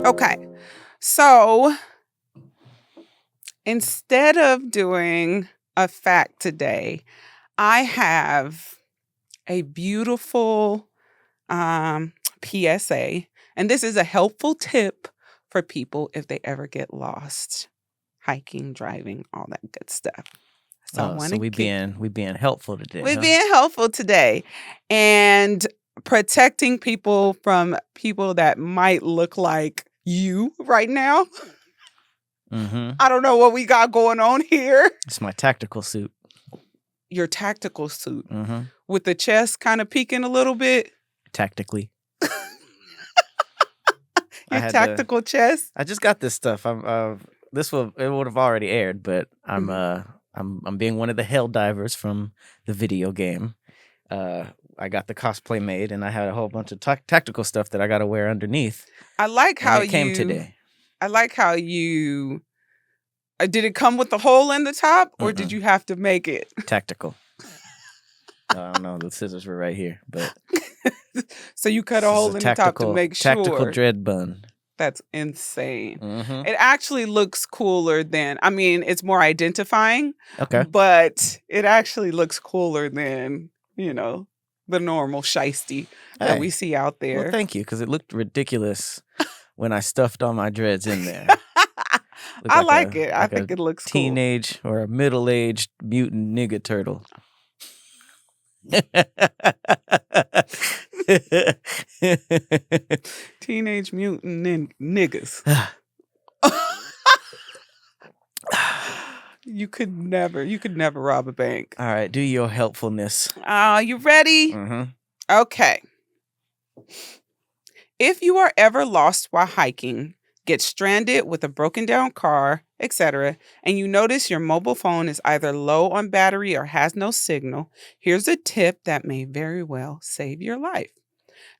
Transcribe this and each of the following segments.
Okay, so instead of doing a fact today, I have a beautiful PSA, and this is a helpful tip for people if they ever get lost, hiking, driving, all that good stuff. So I want So we being helpful today. We're being helpful today, and protecting people from people that might look like you right now. Mm-hmm. I don't know what we got going on here. It's my tactical suit. Your tactical suit Mm-hmm. with the chest kind of peeking a little bit. Tactically. Your tactical chest. I just got this stuff. It would have already aired, but I'm being one of the hell divers from the video game. I got the cosplay made, and I had a whole bunch of tactical stuff that I got to wear underneath. I like how it came today. I like how you. Did it come with the hole in the top, or did you have to make it tactical? I don't know. The scissors were right here, but so you cut a hole in the top to make sure. Tactical dread bun. That's insane. Mm-hmm. It actually looks cooler than. I mean, it's more identifying. Okay, but it actually looks cooler than the normal shiesty that we see out there. Well, thank you, because it looked ridiculous when I stuffed all my dreads in there. I like it. I think it looks cool. Teenage or a middle-aged mutant nigga turtle. Teenage mutant niggas. You could never rob a bank. All right, do your helpfulness. You ready? Mm-hmm. Okay. If you are ever lost while hiking, get stranded with a broken down car, etc., and you notice your mobile phone is either low on battery or has no signal, here's a tip that may very well save your life.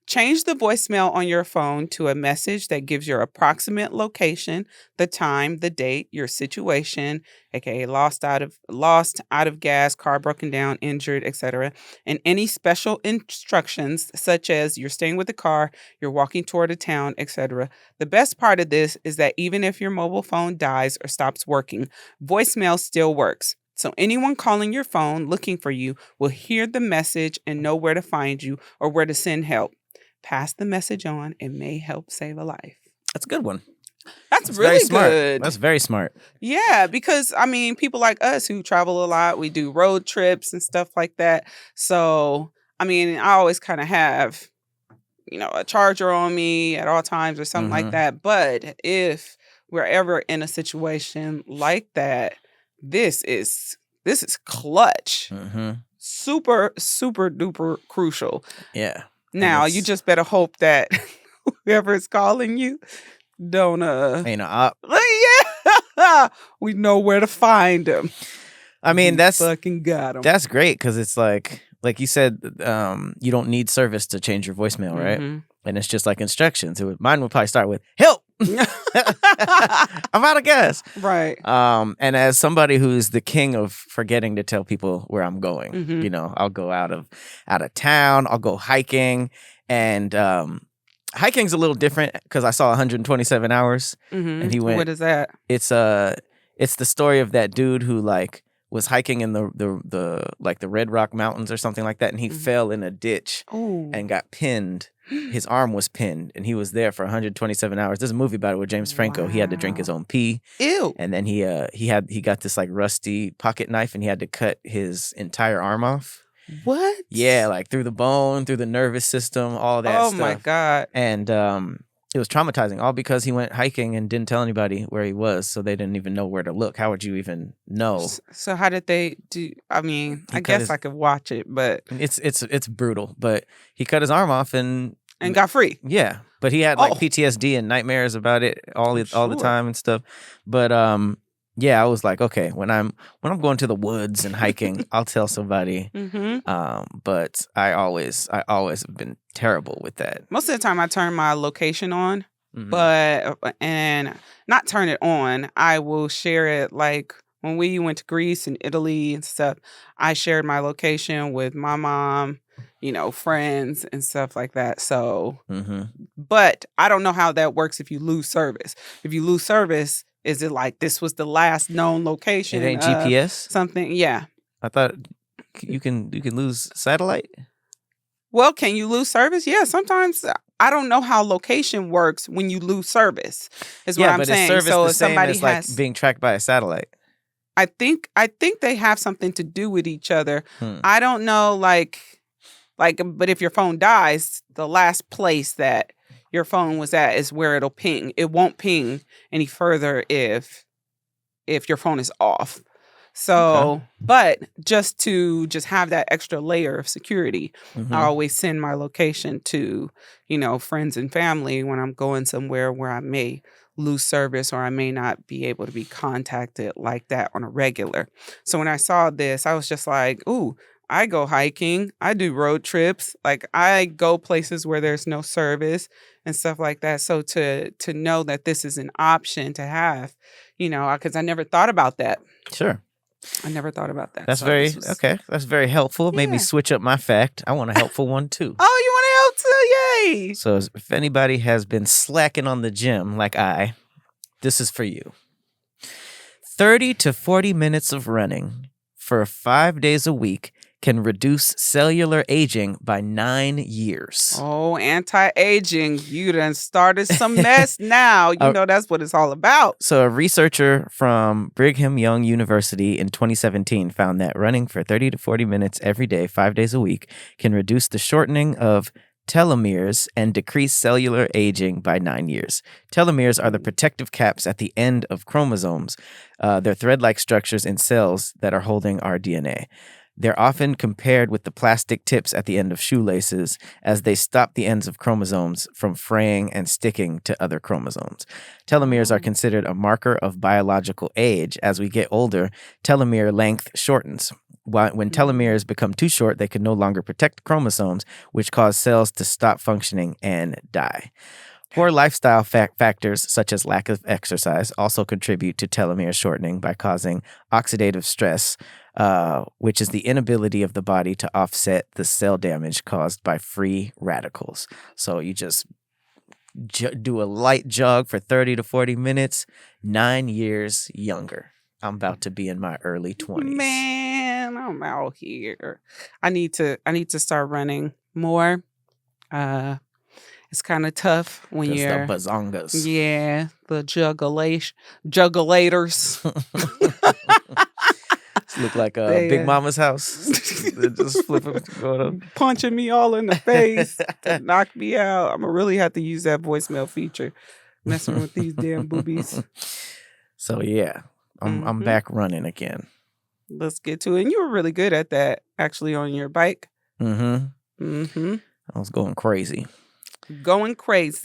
Change the voicemail on your phone to a message that gives your approximate location, the time, the date, your situation, aka lost out of gas, car broken down, injured, etc., and any special instructions such as you're staying with the car, you're walking toward a town, etc. The best part of this is that even if your mobile phone dies or stops working, voicemail still works. So anyone calling your phone looking for you will hear the message and know where to find you or where to send help. Pass the message on. It may help save a life. That's a good one. That's really good. That's very smart. Yeah, because, I mean, people like us who travel a lot, we do road trips and stuff like that. So, I mean, I always kind of have, a charger on me at all times or something like that. But if we're ever in a situation like that, this is clutch. Mm-hmm. Super, super duper crucial. Yeah. Now, you just better hope that whoever is calling you don't ain't a op. Yeah. We know where to find them. I mean, that's fucking got them. That's great, because it's like you said, you don't need service to change your voicemail, right? And it's just like instructions. Mine would probably start with help. I'm out of gas. Right. And as somebody who's the king of forgetting to tell people where I'm going, I'll go out of town, I'll go hiking, and hiking's a little different because I saw 127 Hours, and he went. What is that? It's the story of that dude who was hiking in the Red Rock Mountains or something like that, and he fell in a ditch and got pinned. His arm was pinned, and he was there for 127 hours. There's a movie about it with James Franco. He had to drink his own pee. Ew. And then he got this rusty pocket knife, and he had to cut his entire arm off. What? Yeah, through the bone, through the nervous system, all that stuff. Oh my God. And it was traumatizing, all because he went hiking and didn't tell anybody where he was, so they didn't even know where to look. How would you even know? So how did they do? I mean, I guess I could watch it, but it's brutal. But he cut his arm off and got free. Yeah, but he had PTSD and nightmares about it all the time and stuff. But yeah, I was like, okay, when I'm going to the woods and hiking, I'll tell somebody. But I always have been terrible with that. Most of the time, I turn my location on, and not turn it on. I will share it when we went to Greece and Italy and stuff, I shared my location with my mom, friends and stuff like that. So, but I don't know how that works if you lose service. If you lose service, is it like this was the last known location? It ain't GPS? Something, yeah. I thought you can lose satellite. Well, can you lose service? Yeah, sometimes. I don't know how location works when you lose service. Is what I'm saying. Is service so the if same somebody as like being tracked by a satellite? I think they have something to do with each other. I don't know, but if your phone dies, the last place that your phone was at is where it'll ping. It won't ping any further if your phone is off. So, but just to have that extra layer of security, I always send my location to, friends and family when I'm going somewhere where I may lose service or I may not be able to be contacted like that on a regular. So when I saw this, I was just like, ooh, I go hiking. I do road trips. Like I go places where there's no service and stuff like that. So to know that this is an option to have, because I never thought about that. Sure. I never thought about that. That's okay. That's very helpful. Yeah. Made me switch up my fact. I want a helpful one too. Oh, you want to help too? Yay! So if anybody has been slacking on the gym like this is for you. 30 to 40 minutes of running for 5 days a week can reduce cellular aging by 9 years. Oh, anti-aging. You done started some mess now. You know that's what it's all about. So a researcher from Brigham Young University in 2017 found that running for 30 to 40 minutes every day, 5 days a week, can reduce the shortening of telomeres and decrease cellular aging by 9 years. Telomeres are the protective caps at the end of chromosomes. They're thread-like structures in cells that are holding our DNA. They're often compared with the plastic tips at the end of shoelaces as they stop the ends of chromosomes from fraying and sticking to other chromosomes. Telomeres are considered a marker of biological age. As we get older, telomere length shortens. When telomeres become too short, they can no longer protect chromosomes, which cause cells to stop functioning and die. Poor lifestyle factors such as lack of exercise also contribute to telomere shortening by causing oxidative stress, which is the inability of the body to offset the cell damage caused by free radicals. So you just do a light jog for 30 to 40 minutes, 9 years younger. I'm about to be in my early 20s. Man, I'm out here. I need to start running more. It's kind of tough when you're the bazongas. Yeah, the juggalators. Look like Big Mama's house. They're just flipping, going up. Punching me all in the face to knock me out. I'm gonna really have to use that voicemail feature. Messing with these damn boobies. So yeah, I'm back running again. Let's get to it. And you were really good at that, actually, on your bike. I was going crazy.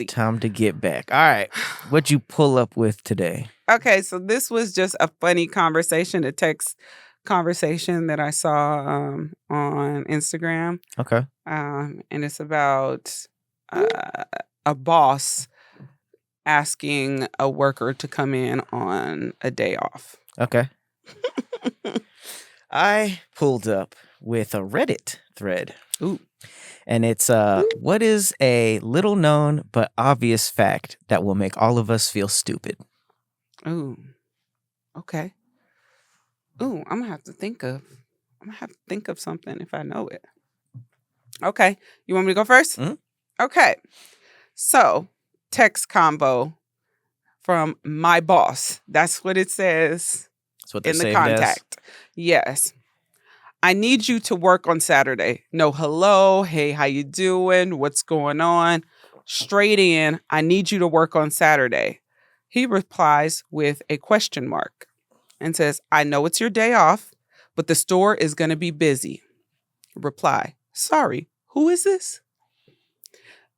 Time to get back. All right. What'd you pull up with today? Okay, so this was just a funny conversation, a text conversation that I saw on Instagram. Okay. And it's about a boss asking a worker to come in on a day off. Okay. I pulled up with a Reddit thread. Ooh. And it's, what is a little known but obvious fact that will make all of us feel stupid? Ooh. Okay. Ooh, I'm going to have to think of something if I know it. Okay. You want me to go first? Mm-hmm. Okay. So, text combo from my boss. That's what it says in the contact. Yes. I need you to work on Saturday. No hello. Hey, how you doing? What's going on? Straight in. I need you to work on Saturday. He replies with a question mark and says, I know it's your day off, but the store is going to be busy. Reply, sorry, who is this?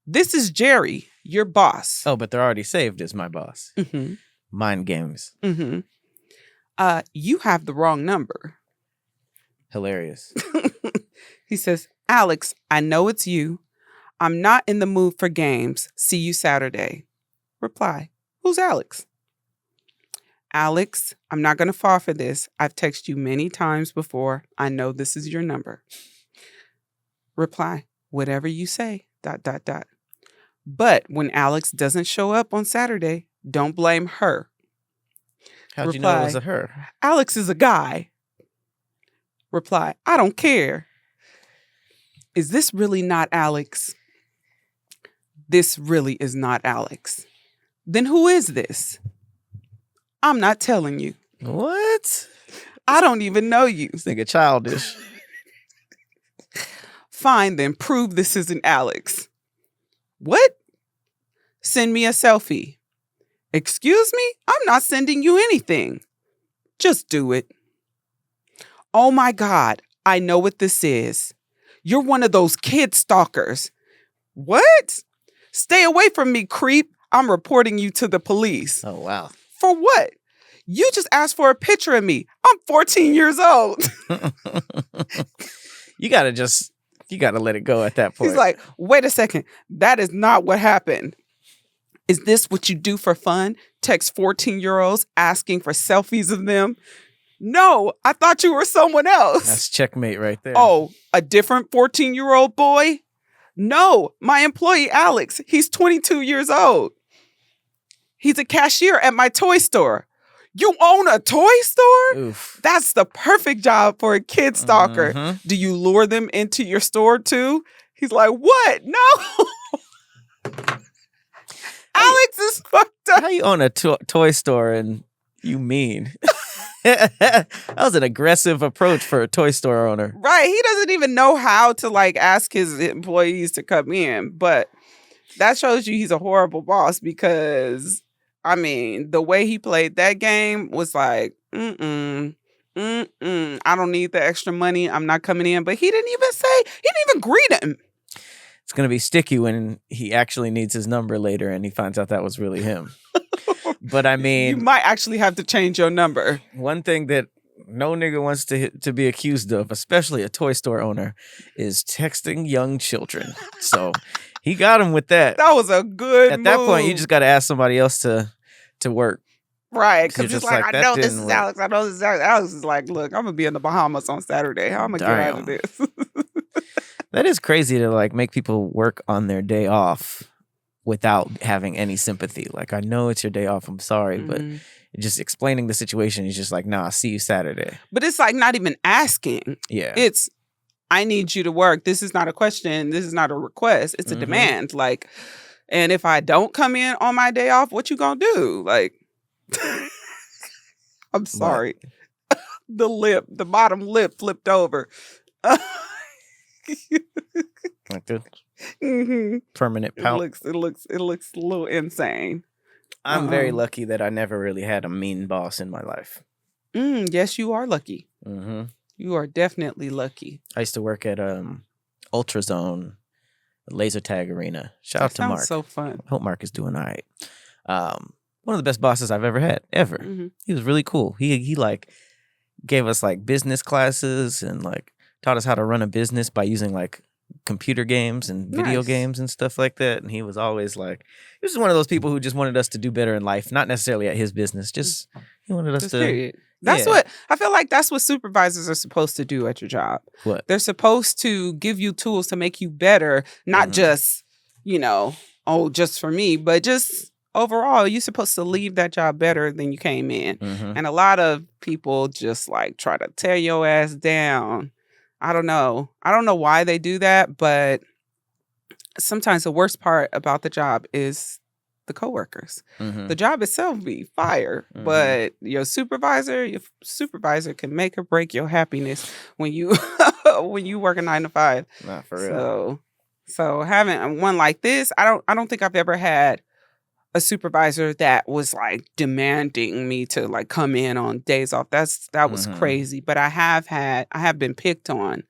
This is Jerry, your boss. Oh, but they're already saved as my boss. Mm-hmm. Mind games. Mm-hmm. You have the wrong number. Hilarious. He says, Alex, I know it's you. I'm not in the mood for games. See you Saturday. Reply, who's Alex? Alex, I'm not going to fall for this. I've texted you many times before. I know this is your number. Reply, whatever you say, ... But when Alex doesn't show up on Saturday, don't blame her. How'd you know it was a her? Alex is a guy. Reply, I don't care. Is this really not Alex? This really is not Alex. Then who is this? I'm not telling you. What? I don't even know you. This nigga childish. Fine, then prove this isn't Alex. What? Send me a selfie. Excuse me? I'm not sending you anything. Just do it. Oh my God, I know what this is. You're one of those kid stalkers. What? Stay away from me, creep. I'm reporting you to the police. Oh, wow. For what? You just asked for a picture of me. I'm 14 years old. You gotta let it go at that point. He's like, wait a second. That is not what happened. Is this what you do for fun? Text 14-year-olds asking for selfies of them? No, I thought you were someone else. That's checkmate right there. Oh, a different 14-year-old boy? No, my employee, Alex. He's 22 years old. He's a cashier at my toy store. You own a toy store? Oof. That's the perfect job for a kid stalker. Mm-hmm. Do you lure them into your store too? He's like, what? No. Alex is fucked up. How you own a toy store and you mean? That was an aggressive approach for a toy store owner. Right. He doesn't even know how to ask his employees to come in. But that shows you he's a horrible boss because, I mean, the way he played that game was like, I don't need the extra money. I'm not coming in. But he didn't even greet him. It's going to be sticky when he actually needs his number later and he finds out that was really him. But I mean, you might actually have to change your number. One thing that no nigga wants to be accused of, especially a toy store owner, is texting young children. So he got him with that. That was a good At that point, you just got to ask somebody else to work. Right, because it's like, I know this is work. Alex. I know this is Alex. Alex is like, look, I'm going to be in the Bahamas on Saturday. How am I going to get out of this? That is crazy to make people work on their day off without having any sympathy. Like, I know it's your day off. I'm sorry, but just explaining the situation is just like, nah, I'll see you Saturday. But it's like not even asking. Yeah. It's, I need you to work. This is not a question. This is not a request. It's a demand. Like, and if I don't come in on my day off, what you gonna do? Like, I'm sorry. The bottom lip flipped over. Like the permanent pout. It looks a little insane. I'm very lucky that I never really had a mean boss in my life. Yes, you are lucky. Mm-hmm. You are definitely lucky. I used to work at Ultrazone laser tag arena. Shout out to Mark. Sounds so fun. I hope Mark is doing all right. One of the best bosses I've ever had, ever. Mm-hmm. He was really cool. He gave us business classes and taught us how to run a business by using computer games and video games and stuff like that. And he was always he was one of those people who just wanted us to do better in life, not necessarily at his business. Just he wanted us to. Period. That's what I feel like. That's what supervisors are supposed to do at your job. What? They're supposed to give you tools to make you better, not just just for me, but just overall. You're supposed to leave that job better than you came in. And a lot of people just try to tear your ass down. I don't know why they do that, but sometimes the worst part about the job is the coworkers. The job itself be fire, but your supervisor can make or break your happiness when you work a 9 to 5. Not for real. So having one like this, I don't think I've ever had a supervisor that was demanding me to come in on days off. That was crazy. But I have been picked on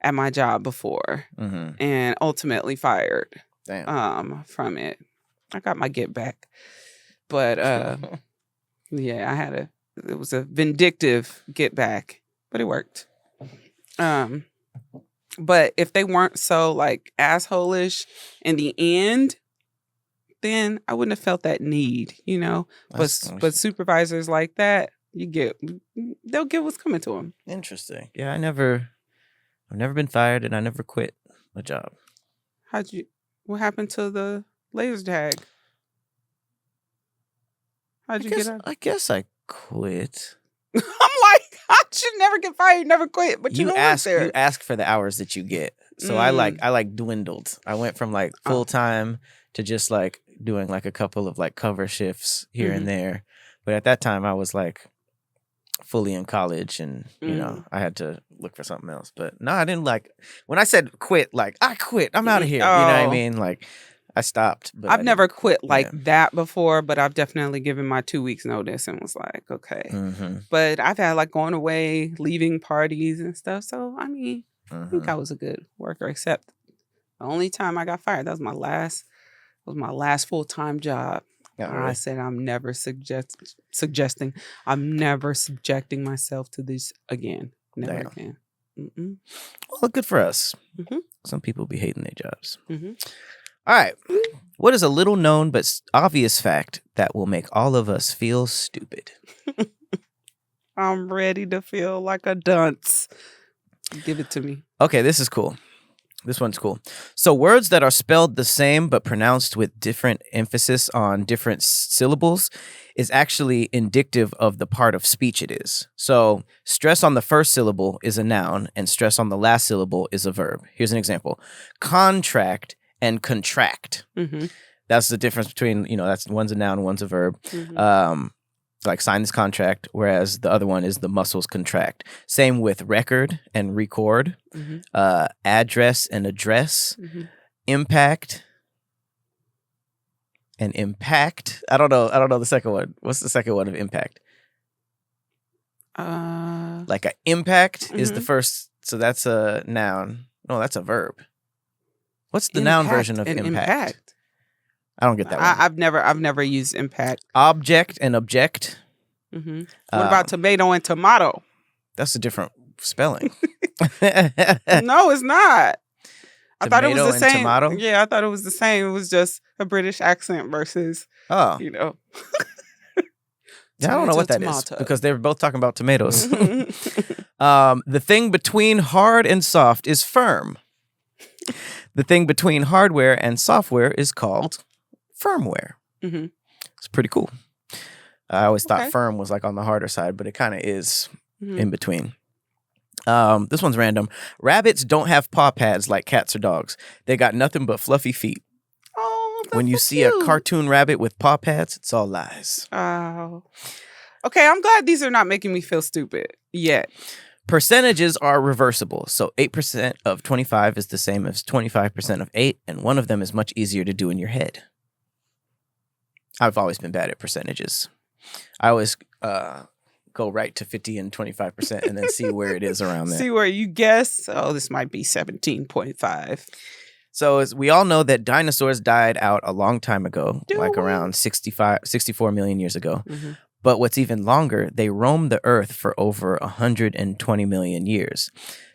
at my job before and ultimately fired. Damn. From it. I got my get back. But yeah, it was a vindictive get back, but it worked. But if they weren't so asshole-ish in the end, then, I wouldn't have felt that need, you know. But supervisors like that, they'll get what's coming to them. Interesting. Yeah, I've never been fired, and I never quit a job. What happened to the laser tag? How'd you get out? I guess I quit. I'm like, I should never get fired, never quit. But you ask for the hours that you get. So I dwindled. I went from like full time to just like doing like a couple of like cover shifts here and there. But at that time I was like fully in college, and you know, I had to look for something else. But no, I didn't like when I said quit, like I quit. I'm out of here. You know what I mean? Like I stopped. But I've never quit like that before, but I've definitely given my 2 weeks notice and was like, okay. But I've had like going away, leaving parties and stuff. So I mean, I think I was a good worker, except the only time I got fired, that was my last full-time job. Oh, really? I said I'm never subjecting myself to this again. Never again. Well, good for us. Some people be hating their jobs. All right. What is a little known but obvious fact that will make all of us feel stupid? I'm ready to feel like a dunce. Give it to me. Okay, this is cool. This one's cool. So words that are spelled the same but pronounced with different emphasis on different syllables is actually indicative of the part of speech it is. So stress on the first syllable is a noun, and stress on the last syllable is a verb. Here's an example. Contract and contract. That's the difference between, you know, that's one's a noun, one's a verb. Like sign this contract, whereas the other one is the muscles contract. Same with record and record, address and address, impact and impact. I don't know the second one. What's the second one of impact? Like an impact is the first, so that's a noun. No, that's a verb. What's the noun version of impact? I don't get that one. I've never used impact. Object and object. What about tomato and tomato? That's a different spelling. No, it's not. I thought it was the same. Tomato? Yeah, I thought it was the same. It was just a British accent versus, you know. Yeah, I don't know what that is because they were both talking about tomatoes. The thing between hard and soft is firm. The thing between hardware and software is called firmware. It's pretty cool. I always thought firm was like on the harder side, but it kind of is in between. This one's random. Rabbits don't have paw pads like cats or dogs. They got nothing but fluffy feet. Oh, that's when you see a cartoon rabbit with paw pads, it's all lies. Oh. Okay, I'm glad these are not making me feel stupid yet. Percentages are reversible. So 8% of 25 is the same as 25% of 8, and one of them is much easier to do in your head. I've always been bad at percentages. I always go right to 50 and 25% and then see where it is around there. See where you guess, oh, this might be 17.5. So as we all know that dinosaurs died out a long time ago, around 64 million years ago. But what's even longer, they roamed the earth for over 120 million years.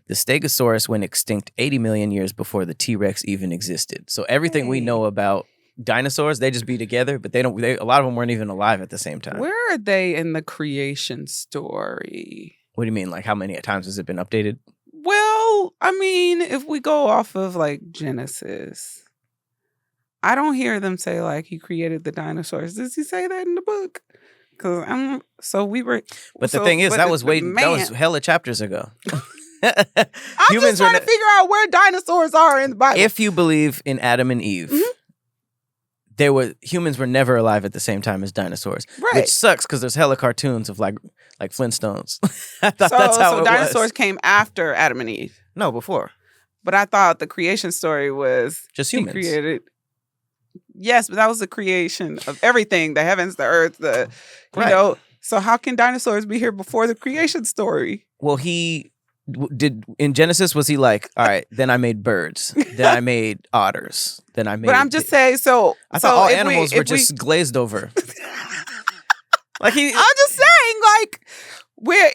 The Stegosaurus went extinct 80 million years before the T-Rex even existed. So everything we know about dinosaurs, they just be together, but a lot of them weren't even alive at the same time. Where are they in the creation story? What do you mean? Like how many times has it been updated? Well, I mean, if we go off of like Genesis, I don't hear them say like he created the dinosaurs. Does he say that in the book? But the thing is, that was hella chapters ago. I'm just trying to figure out where dinosaurs are in the Bible. If you believe in Adam and Eve, humans were never alive at the same time as dinosaurs, which sucks because there's hella cartoons of like Flintstones. I thought that's how it was. So dinosaurs came after Adam and Eve. No, before. But I thought the creation story was just humans. He created. Yes, but that was the creation of everything, the heavens, the earth, you know. So how can dinosaurs be here before the creation story? Well, he did in Genesis, was he like, all right, then I made birds, then I made otters, then I made... But I'm just saying, I thought all animals were just glazed over. I'm just saying, like,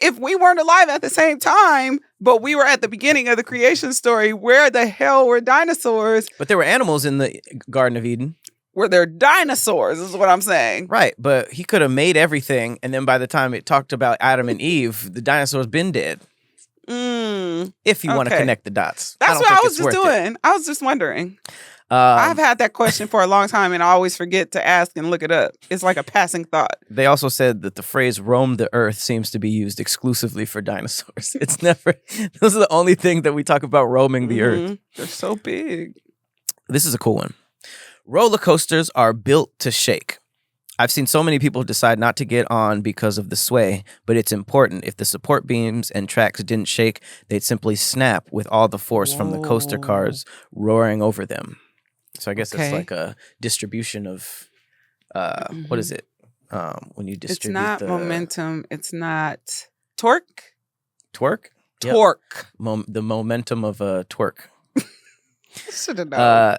if we weren't alive at the same time, but we were at the beginning of the creation story, where the hell were dinosaurs? But there were animals in the Garden of Eden. where they're dinosaurs, is what I'm saying. Right, but he could have made everything, and then by the time it talked about Adam and Eve, the dinosaurs been dead. If you want to connect the dots. That's what I was just doing. I was just wondering. I've had that question for a long time, and I always forget to ask and look it up. It's like a passing thought. They also said that the phrase roam the earth seems to be used exclusively for dinosaurs. It's never, those are the only thing that we talk about roaming the earth. They're so big. This is a cool one. Roller coasters are built to shake. I've seen so many people decide not to get on because of the sway, but it's important. If the support beams and tracks didn't shake, they'd simply snap with all the force from the coaster cars roaring over them. So I guess it's like a distribution of, what is it? When you distribute It's not momentum. It's not torque. Twerk? Torque. Yep. The momentum of a twerk. Should have known.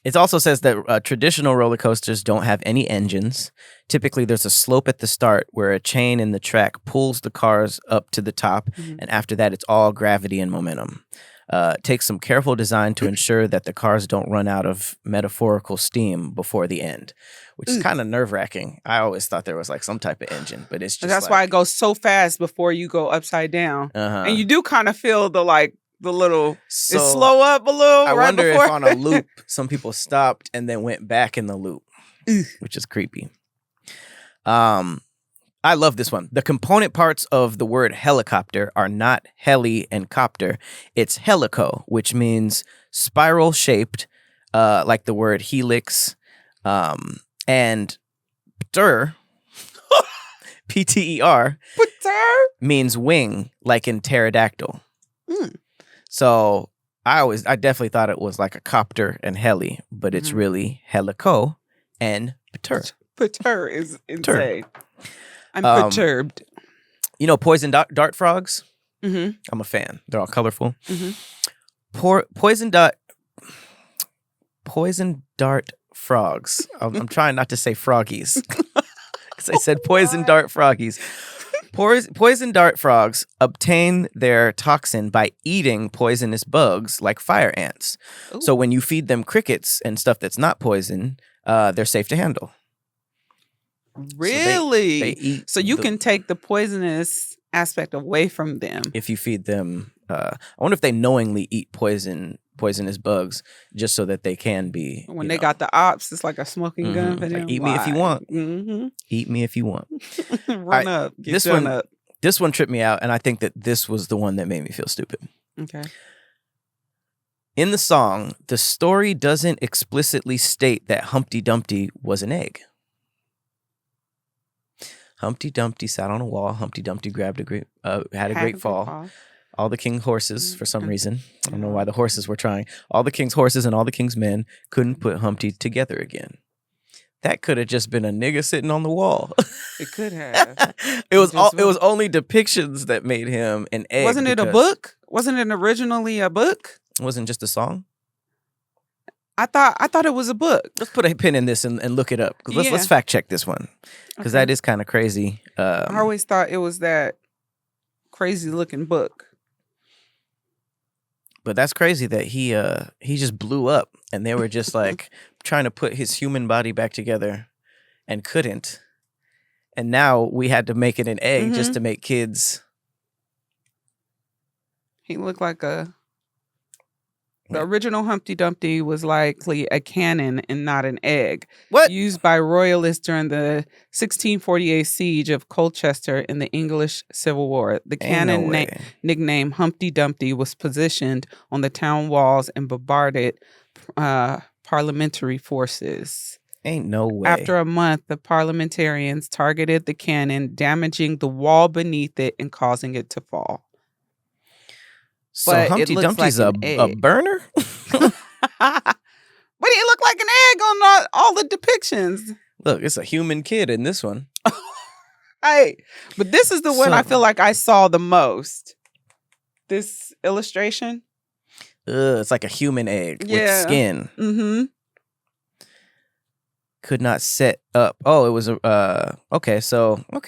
It also says that traditional roller coasters don't have any engines. Typically, there's a slope at the start where a chain in the track pulls the cars up to the top, and after that, it's all gravity and momentum. It takes some careful design to ensure that the cars don't run out of metaphorical steam before the end, which is kind of nerve-wracking. I always thought there was like some type of engine, but it's just that's why it goes so fast before you go upside down. And you do kind of feel the little, it slow up a little. I wonder if on a loop, some people stopped and then went back in the loop, which is creepy. I love this one. The component parts of the word helicopter are not heli and copter. It's helico, which means spiral shaped, like the word helix, and pter, P-T-E-R, means wing, like in pterodactyl. So I definitely thought it was like a copter and heli, but it's really helico and pter. Pter is insane. I'm perturbed. You know poison dart frogs? I'm a fan. They're all colorful. Poison dart frogs. I'm trying not to say froggies. Because I said poison dart froggies. Poison dart frogs obtain their toxin by eating poisonous bugs like fire ants. Ooh. So when you feed them crickets and stuff that's not poison, they're safe to handle. Really? So you can take the poisonous aspect away from them if you feed them. I wonder if they knowingly eat poisonous bugs just so that they can be. When they got the ops, it's like a smoking gun for them. Like, eat me if you want. Eat me if you want. Run up. This one tripped me out, and I think that this was the one that made me feel stupid. Okay. In the song, the story doesn't explicitly state that Humpty Dumpty was an egg. Humpty Dumpty sat on a wall. Humpty Dumpty had a great fall. All the king's horses, for some reason, I don't know why the horses were trying. All the king's horses and all the king's men couldn't put Humpty together again. That could have just been a nigga sitting on the wall. It could have. It was only depictions that made him an egg. Wasn't it a book? Wasn't it originally a book? It wasn't just a song? I thought it was a book. Let's put a pin in this and look it up. Let's fact check this one. Because that is kind of crazy. I always thought it was that crazy looking book. But that's crazy that he just blew up and they were just like trying to put his human body back together and couldn't. And now we had to make it an egg just to make kids. He looked like the original Humpty Dumpty was likely a cannon and not an egg. What? Used by royalists during the 1648 siege of Colchester in the English Civil War. The cannon nicknamed Humpty Dumpty was positioned on the town walls and bombarded parliamentary forces. Ain't no way. After a month, the parliamentarians targeted the cannon, damaging the wall beneath it and causing it to fall. So Humpty Dumpty's like a burner? But he looked like an egg on all the depictions. Look, it's a human kid in this one. Hey, but this is the one I feel like I saw the most. This illustration. It's like a human egg with skin. Could not set up. Oh, it was okay,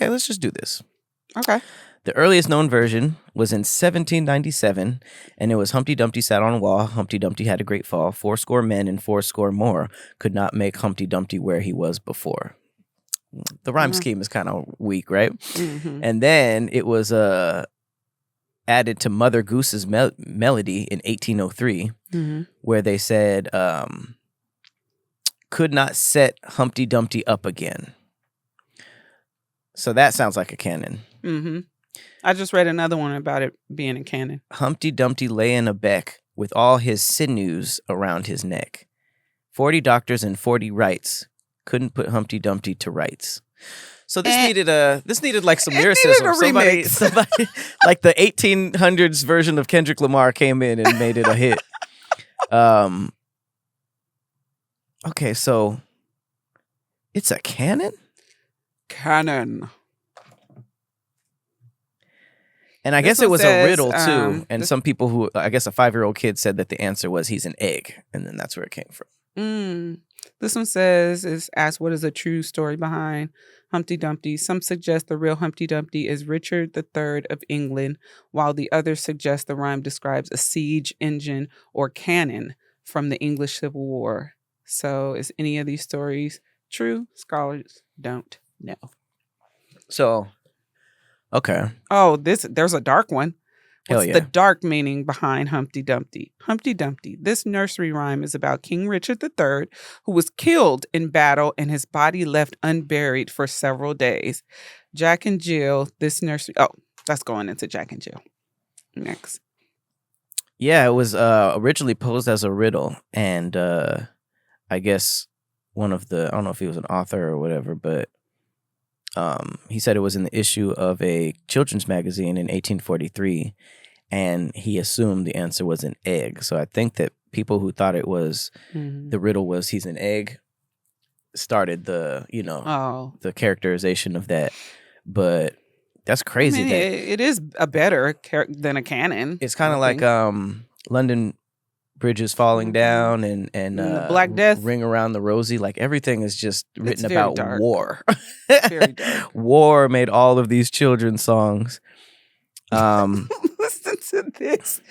let's just do this. Okay. The earliest known version was in 1797, and it was Humpty Dumpty sat on a wall. Humpty Dumpty had a great fall. 80 men and 80 more could not make Humpty Dumpty where he was before. The rhyme scheme is kind of weak, right? Mm-hmm. And then it was added to Mother Goose's melody in 1803, where they said, could not set Humpty Dumpty up again. So that sounds like a canon. Mm-hmm. I just read another one about it being a canon. Humpty Dumpty lay in a beck with all his sinews around his neck. 40 doctors and 40 rights couldn't put Humpty Dumpty to rights. So this needed like some lyricism. Somebody like the 1800s version of Kendrick Lamar came in and made it a hit. Okay, so it's a canon? Canon. And I guess it was a riddle too. And some people who, I guess a 5-year-old kid said that the answer was he's an egg. And then that's where it came from. This one is asked, what is the true story behind Humpty Dumpty? Some suggest the real Humpty Dumpty is Richard III of England, while the others suggest the rhyme describes a siege engine or cannon from the English Civil War. So is any of these stories true? Scholars don't know. So, okay. Oh, there's a dark one. What's yeah. the dark meaning behind Humpty Dumpty? Humpty Dumpty. This nursery rhyme is about King Richard III, who was killed in battle and his body left unburied for several days. Jack and Jill, this nursery... Oh, that's going into Jack and Jill. Next. Yeah, it was originally posed as a riddle. And I guess one of the... I don't know if he was an author or whatever, but he said it was in the issue of a children's magazine in 1843, and he assumed the answer was an egg. So I think that people who thought it was the riddle was he's an egg started the the characterization of that. But that's crazy. I mean, it is a better than a canon. It's kind of like London Bridges falling down and the Black Death, Ring Around the Rosie. Like everything is just written about dark. war. Very dark. War made all of these children's songs. Listen to this.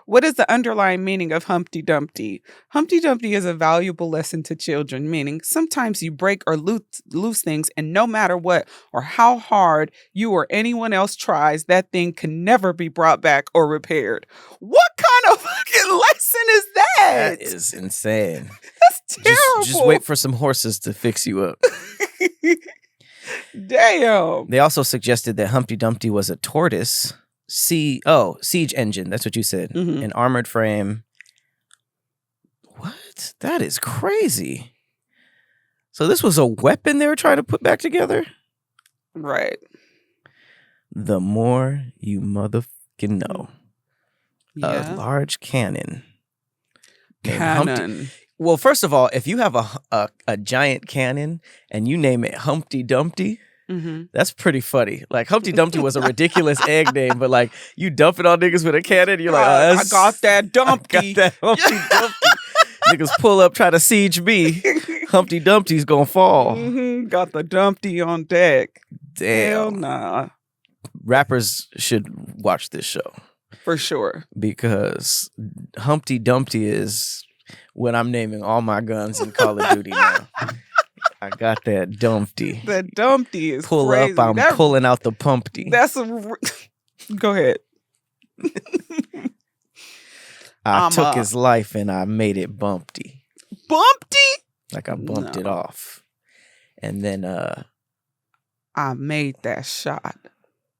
What is the underlying meaning of Humpty Dumpty? Humpty Dumpty is a valuable lesson to children, meaning sometimes you break or lose things, and no matter what or how hard you or anyone else tries, that thing can never be brought back or repaired. What kind of fucking lesson is that? That is insane. That's terrible. Just wait for some horses to fix you up. Damn. They also suggested that Humpty Dumpty was a tortoise. Siege engine. That's what you said. An armored frame. What? That is crazy. So this was a weapon they were trying to put back together? Right. The more you motherfucking know. Yeah. A large cannon. Cannon. Well, first of all, if you have a giant cannon and you name it Humpty Dumpty, that's pretty funny. Like Humpty Dumpty was a ridiculous egg name, but like you dump it on niggas with a cannon, you're like, I got that Dumpty. I got that Humpty Dumpty. Niggas pull up, try to siege me. Humpty Dumpty's gonna fall. Got the Dumpty on deck. Damn. Hell nah. Rappers should watch this show. For sure. Because Humpty Dumpty is when I'm naming all my guns in Call of Duty now. I got that Dumpty. That Dumpty is Pull crazy. up, I'm pulling out the pumpty. That's Go ahead. I took his life and I made it bumpty. Bumpty? Like I bumped it off. And then I made that shot.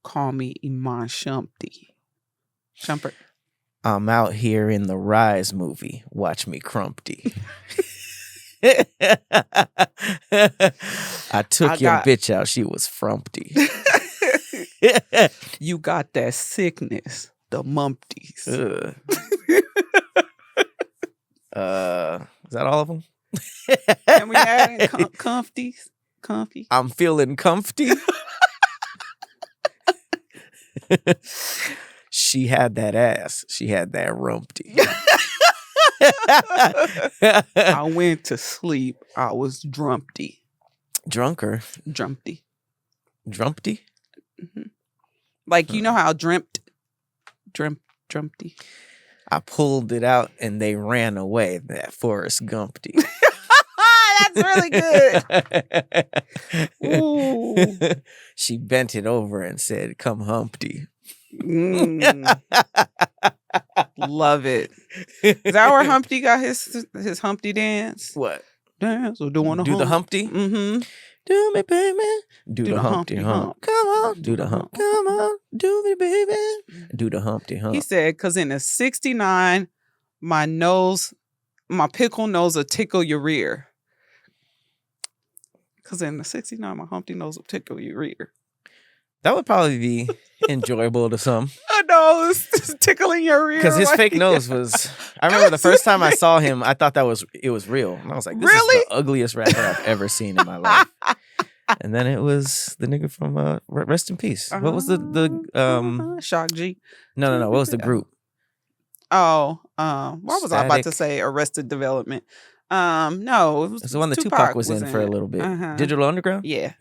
Call me Iman Shumpty. Shumper. I'm out here in the Rise movie. Watch me crumpty. I took your bitch out. She was frumpty. You got that sickness. The mumpties. Is that all of them? Can we add in comfies? Comfy? I'm feeling comfy. She had that ass. She had that rumpty. I went to sleep. I was drumpty. Drunker. Drumpty. Drumpty? Like, you know how Dumpty. I pulled it out and they ran away. That Forrest Gumpty. That's really good. Ooh. She bent it over and said, "Come, Humpty." Love it. Is that where Humpty got his Humpty dance? What? Dance or doing Do the Humpty? Mm-hmm. Do me, baby. Do the Humpty hump. Come on. Do the hump. Come on. Do me, baby. Do the Humpty hump. He said, because in the 69, my pickle nose will tickle your rear. Because in the 69, my Humpty nose will tickle your rear. That would probably be enjoyable to some. A nose tickling your rear. Because his fake nose was... I remember the first time I saw him, I thought it was real. And I was like, this is the ugliest rapper I've ever seen in my life. And then it was the nigga from Rest in Peace. What was the Shock G. No. What was the group? Oh, what was I about to say? Arrested Development. No, it was the one that Tupac was in for a little bit. Digital Underground? Yeah.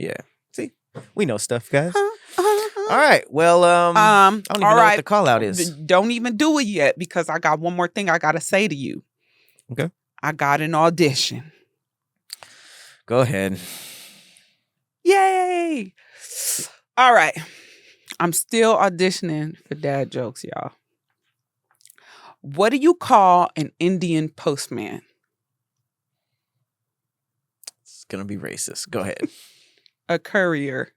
See, we know stuff, guys. All right. Well, I don't even know what the call out is. Don't even do it yet because I got one more thing I got to say to you. Okay. I got an audition. Go ahead. Yay! All right. I'm still auditioning for dad jokes, y'all. What do you call an Indian postman? It's going to be racist. Go ahead. A courier.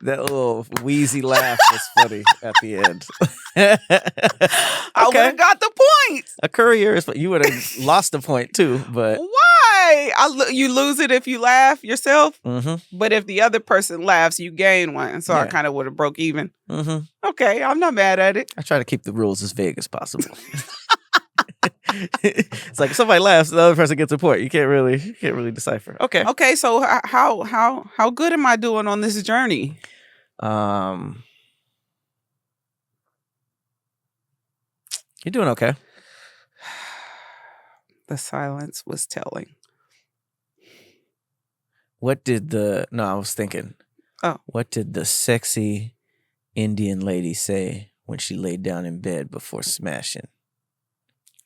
That little wheezy laugh was funny at the end. I would have got the point. A courier is... You would have lost the point too, but... Why? You lose it if you laugh yourself, mm-hmm. but if the other person laughs, you gain one. So I kind of would have broke even. Mm-hmm. Okay, I'm not mad at it. I try to keep the rules as vague as possible. It's like if somebody laughs, the other person gets a point. You can't really decipher. Okay. Okay. So how good am I doing on this journey? You're doing okay. The silence was telling. I was thinking. Oh. What did the sexy Indian lady say when she laid down in bed before smashing?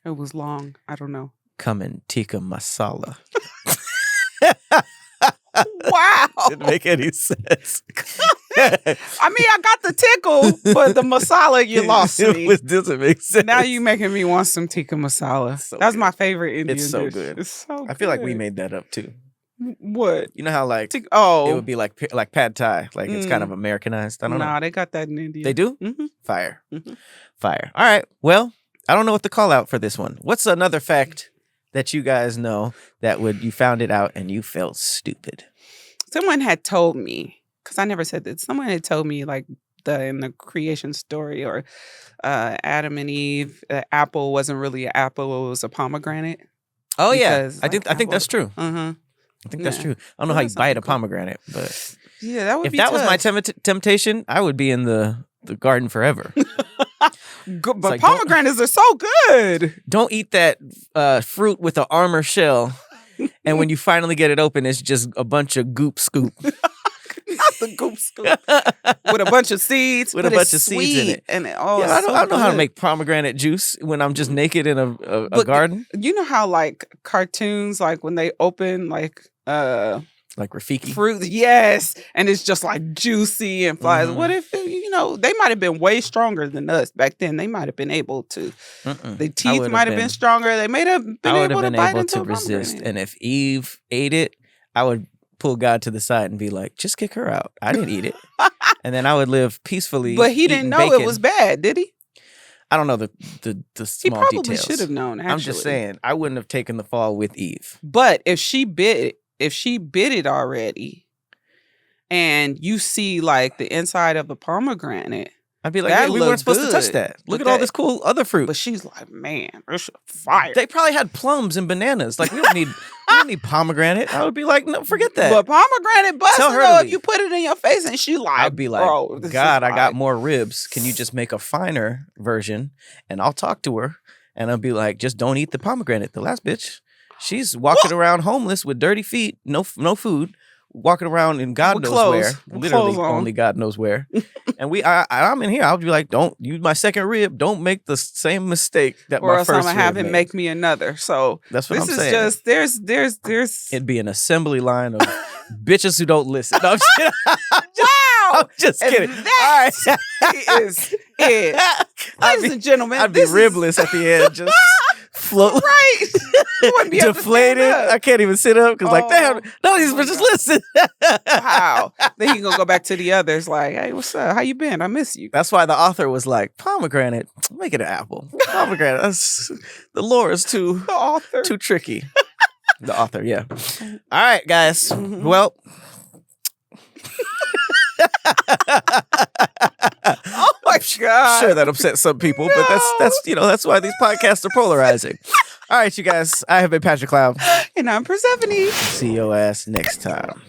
It was long. I don't know. Come and tikka masala. Wow. Didn't make any sense. I mean, I got the tickle, but the masala, you lost me. It doesn't make sense. Now you making me want some tikka masala. So That's good. my favorite Indian It's so dish. good. It's so good. I feel like we made that up too. What? You know how like it oh, would be like pad thai, like it's kind of Americanized. I don't know. Nah, they got that in India. They do? Mm-hmm. Fire. Mm-hmm. Fire. All right. Well, I don't know what to call out for this one. What's another fact that you guys know that you found it out and you felt stupid? Someone had told me, because I never said this, someone had told me like in the creation story or Adam and Eve, apple wasn't really an apple, it was a pomegranate. Oh yeah. I think that's true. Uh-huh. I think that's true. I don't know how you bite a pomegranate, but yeah, that would be if that tough. was my temptation, I would be in the garden forever. But like, pomegranates are so good. Don't eat that fruit with an armor shell. And when you finally get it open, it's just a bunch of goop scoop. Not the goop scoop. With a bunch of seeds. With a bunch of seeds in it. And I don't know how to make pomegranate juice when I'm just naked in a garden. You know how like cartoons, like when they open like Rafiki fruit, yes, and it's just like juicy and flies. Mm-hmm. What if they might have been way stronger than us back then? They might have been able to. The teeth might have been stronger. They might have been able to bite into a resist. pomegranate. And if Eve ate it, I would pull God to the side and be like, "Just kick her out. I didn't eat it." And then I would live peacefully. But he didn't know it was bad, did he? I don't know the small details. He probably should have known. Actually, I'm just saying I wouldn't have taken the fall with Eve. But if she bit it already, and you see like the inside of a pomegranate, I'd be like, we weren't supposed to touch that. Look at all this cool other fruit. But she's like, man, this is fire. They probably had plums and bananas. Like we don't need pomegranate. I would be like, no, forget that. But pomegranate busting though, if you put it in your face and she like, I'd be like, bro, God, I got more ribs. Can you just make a finer version? And I'll talk to her and I'll be like, just don't eat the pomegranate. The last bitch, she's walking around homeless with dirty feet, no food, walking around in God With knows clothes. where, With literally clothes on. only God knows where. And I'm in here. I'll be like, don't use my second rib. Don't make the same mistake that or my else first I'm gonna have rib him made. make me another. So That's what this I'm is saying. just there's It'd be an assembly line of bitches who don't listen. No, wow. I'm just kidding. That All right. is it. Ladies and gentlemen, I'd be this is ribless at the end, just float. right. You wouldn't be able to stand Deflated. up. I can't even sit up because like, damn, none of these my bitches God. listen. Wow. Then he gonna go back to the others like, hey, what's up? How you been? I miss you. That's why the author was like, pomegranate, make it an apple. Pomegranate. The lore is The author. too tricky. The author, yeah. All right, guys. Well. Oh my God. Sure, that upset some people, but that's why these podcasts are polarizing. All right, you guys. I have been Patrick Cloud. And I'm Persephone. See your ass next time.